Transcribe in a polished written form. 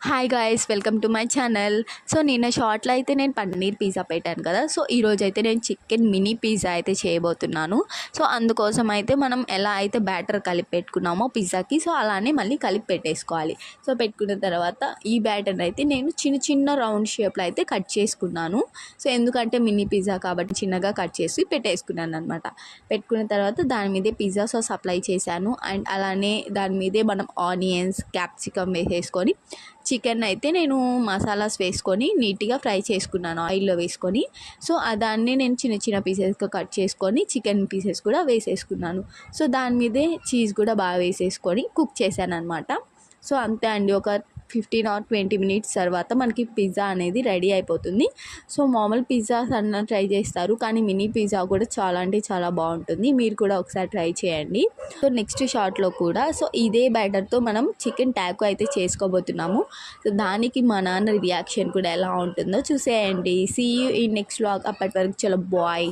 Hi guys, welcome to my channel. So నిన్న షార్ట్లో అయితే నేను పన్నీర్ పిజ్జా పెట్టాను కదా. సో ఈరోజు అయితే నేను చికెన్ మినీ పిజ్జా అయితే చేయబోతున్నాను. సో అందుకోసం అయితే మనం ఎలా అయితే బ్యాటర్ కలిపి పెట్టుకున్నామో పిజ్జాకి, సో అలానే మళ్ళీ కలిపి పెట్టేసుకోవాలి. సో పెట్టుకున్న తర్వాత ఈ బ్యాటర్ అయితే నేను చిన్న చిన్న రౌండ్ షేప్లో అయితే కట్ చేసుకున్నాను. సో ఎందుకంటే మినీ పిజ్జా కాబట్టి చిన్నగా కట్ చేసి పెట్టేసుకున్నాను అనమాట. పెట్టుకున్న తర్వాత దాని మీదే పిజ్జా సాస్ అప్లై చేశాను. అండ్ అలానే దాని మీదే మనం ఆనియన్స్, క్యాప్సికమ్ వేసేసుకొని చికెన్ అయితే నేను మసాలాస్ వేసుకొని నీట్గా ఫ్రై చేసుకున్నాను ఆయిల్లో వేసుకొని. సో దాన్ని నేను చిన్న చిన్న పీసెస్గా కట్ చేసుకొని చికెన్ పీసెస్ కూడా వేసేసుకున్నాను. సో దాని మీదే చీజ్ కూడా బాగా వేసేసుకొని కుక్ చేశాను అనమాట. సో అంతే అండి, ఒక 15 or 20 మినిట్స్ తర్వాత మనకి పిజ్జా అనేది రెడీ అయిపోతుంది. సో మామూలు పిజ్జాస్ అన్న ట్రై చేస్తారు, కానీ మినీ పిజ్జా కూడా చాలా అంటే చాలా బాగుంటుంది. మీరు కూడా ఒకసారి ట్రై చేయండి. సో నెక్స్ట్ షార్ట్లో కూడా సో ఇదే బ్యాటర్తో మనం చికెన్ టాకో అయితే చేసుకోబోతున్నాము. సో దానికి మా నాన్న రియాక్షన్ కూడా ఎలా ఉంటుందో చూసేయండి. See you in next vlog. అప్పటి వరకు చాలా బాయ్.